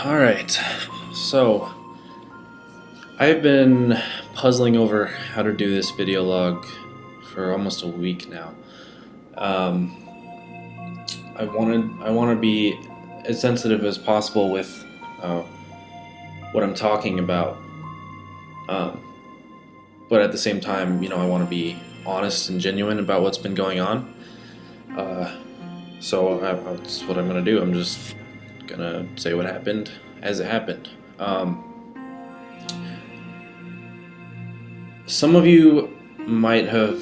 Alright, so I've been puzzling over how to do this video log for almost a week now. I want to be as sensitive as possible with what I'm talking about, but at the same time, I want to be honest and genuine about what's been going on. So that's what I'm gonna do. I'm just gonna say what happened as it happened. Some of you might have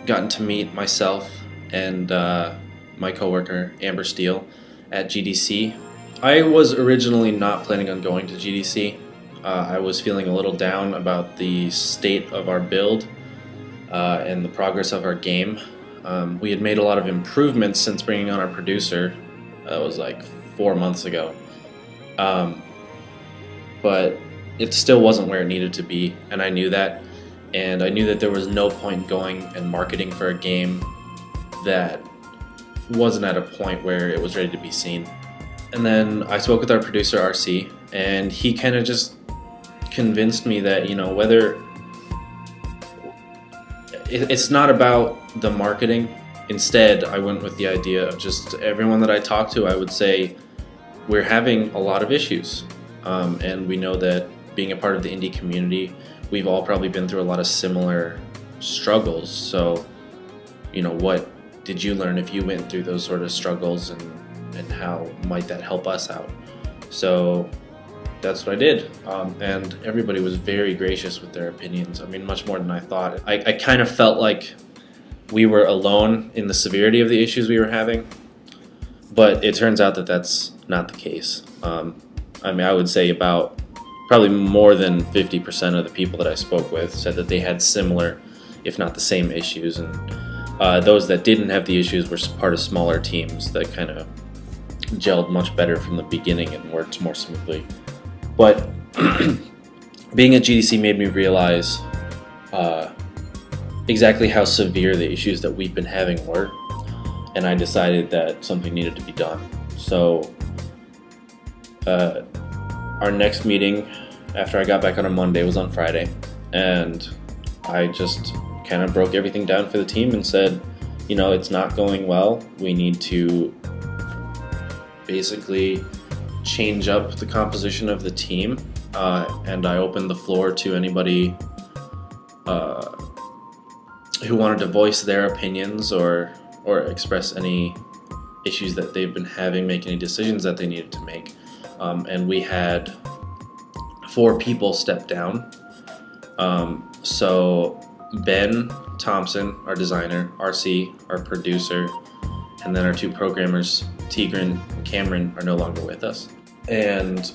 gotten to meet myself and my coworker Amber Steele at GDC. I was originally not planning on going to GDC. I was feeling a little down about the state of our build and the progress of our game. We had made a lot of improvements since bringing on our producer. That was like 4 months ago. But it still wasn't where it needed to be, and I knew that. And I knew that there was no point going and marketing for a game that wasn't at a point where it was ready to be seen. And then I spoke with our producer, RC, and he kind of just convinced me that, whether it's not about the marketing. Instead, I went with the idea of just everyone that I talked to, I would say, we're having a lot of issues. And we know that being a part of the indie community, we've all probably been through a lot of similar struggles. So, what did you learn if you went through those sort of struggles, and how might that help us out? So that's what I did. And everybody was very gracious with their opinions. I mean, much more than I thought. I kind of felt like we were alone in the severity of the issues we were having, but it turns out that that's not the case. I would say about probably more than 50% of the people that I spoke with said that they had similar, if not the same issues, and those that didn't have the issues were part of smaller teams that kind of gelled much better from the beginning and worked more smoothly. But being at GDC made me realize exactly how severe the issues that we've been having were, and I decided that something needed to be done. So our next meeting after I got back on a Monday was on Friday, and I just kind of broke everything down for the team and said, it's not going well. We need to basically change up the composition of the team, and I opened the floor to anybody who wanted to voice their opinions or express any issues that they've been having, make any decisions that they needed to make. And we had 4 people step down. So Ben Thompson, our designer, RC, our producer, and then our 2 programmers, Tigran and Cameron, are no longer with us. And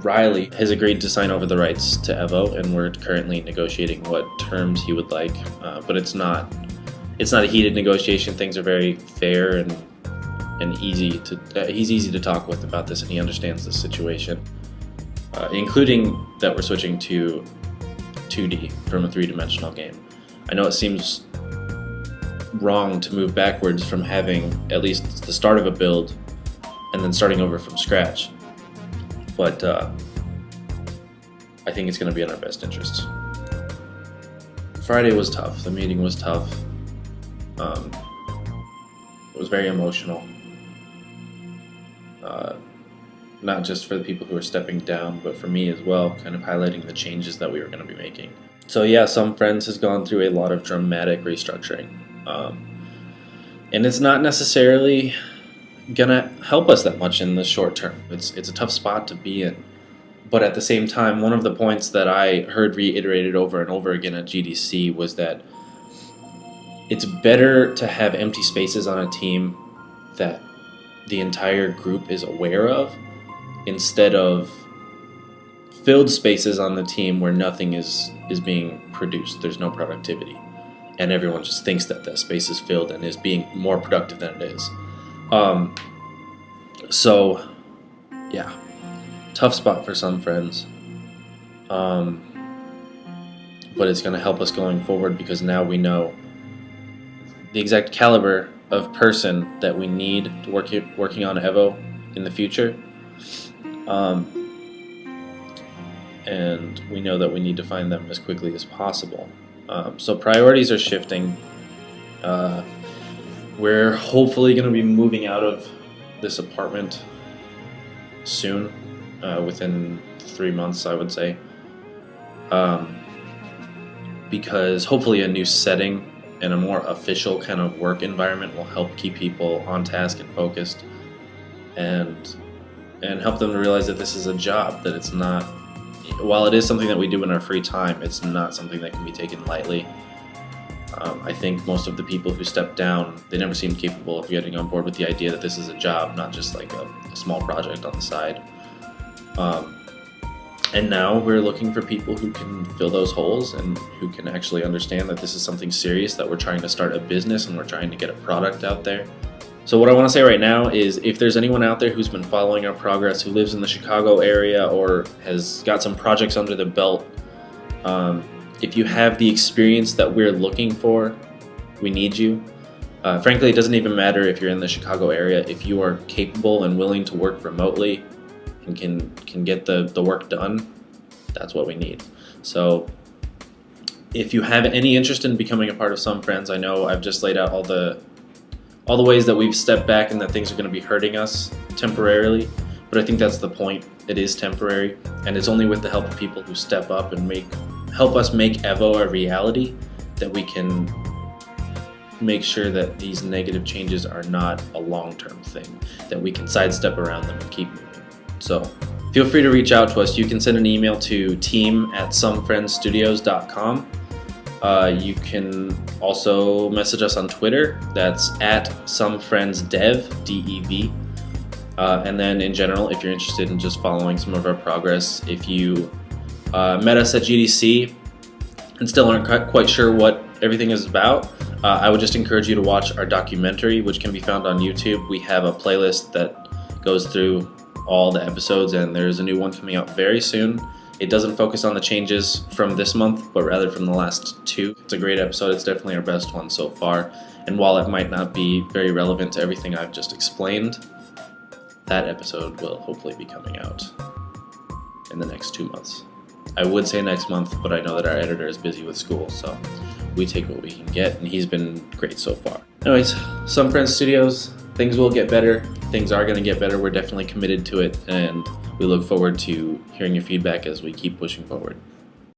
Riley has agreed to sign over the rights to Evo, and we're currently negotiating what terms he would like. But it's not a heated negotiation. Things are very fair and easy to. He's easy to talk with about this, and he understands the situation, including that we're switching to 2D from a 3-dimensional game. I know it seems wrong to move backwards from having at least the start of a build and then starting over from scratch, but I think it's going to be in our best interests. Friday was tough. The meeting was tough. It was very emotional, not just for the people who are stepping down, but for me as well, kind of highlighting the changes that we were going to be making. So yeah, SomeFriends has gone through a lot of dramatic restructuring, and it's not necessarily gonna help us that much in the short term. It's a tough spot to be in, but at the same time, one of the points that I heard reiterated over and over again at GDC was that it's better to have empty spaces on a team that the entire group is aware of, instead of filled spaces on the team where nothing is being produced. There's no productivity, and everyone just thinks that that space is filled and is being more productive than it is. So yeah, tough spot for SomeFriends, but it's going to help us going forward, because now we know the exact caliber of person that we need to working on Evo in the future. And we know that we need to find them as quickly as possible. So priorities are shifting. We're hopefully going to be moving out of this apartment soon, within 3 months, I would say, because hopefully a new setting and a more official kind of work environment will help keep people on task and focused, and help them to realize that this is a job, that it's not, while it is something that we do in our free time, it's not something that can be taken lightly. I think most of the people who step down, they never seemed capable of getting on board with the idea that this is a job, not just like a small project on the side. And now we're looking for people who can fill those holes and who can actually understand that this is something serious, that we're trying to start a business and we're trying to get a product out there. So what I want to say right now is, if there's anyone out there who's been following our progress, who lives in the Chicago area or has got some projects under the belt, if you have the experience that we're looking for, we need you. Frankly, it doesn't even matter if you're in the Chicago area. If you are capable and willing to work remotely and can get the work done, that's what we need. So if you have any interest in becoming a part of SomeFriends, I know I've just laid out all the ways that we've stepped back and that things are going to be hurting us temporarily, but I think that's the point. It is temporary, and it's only with the help of people who step up and help us make Evo a reality that we can make sure that these negative changes are not a long-term thing, that we can sidestep around them and keep moving. So feel free to reach out to us. You can send an email to team@SomeFriendsStudios.com. You can also message us on Twitter. That's @SomeFriendsDev, DEV. And then in general, if you're interested in just following some of our progress, if you met us at GDC and still aren't quite sure what everything is about, I would just encourage you to watch our documentary, which can be found on YouTube. We have a playlist that goes through all the episodes, and there's a new one coming out very soon. It doesn't focus on the changes from this month, but rather from the last 2. It's a great episode. It's definitely our best one so far. And while it might not be very relevant to everything I've just explained, that episode will hopefully be coming out in the next 2 months. I would say next month, but I know that our editor is busy with school, so we take what we can get, and he's been great so far. Anyways, SomeFriends Studios, things will get better. Things are going to get better. We're definitely committed to it, and we look forward to hearing your feedback as we keep pushing forward.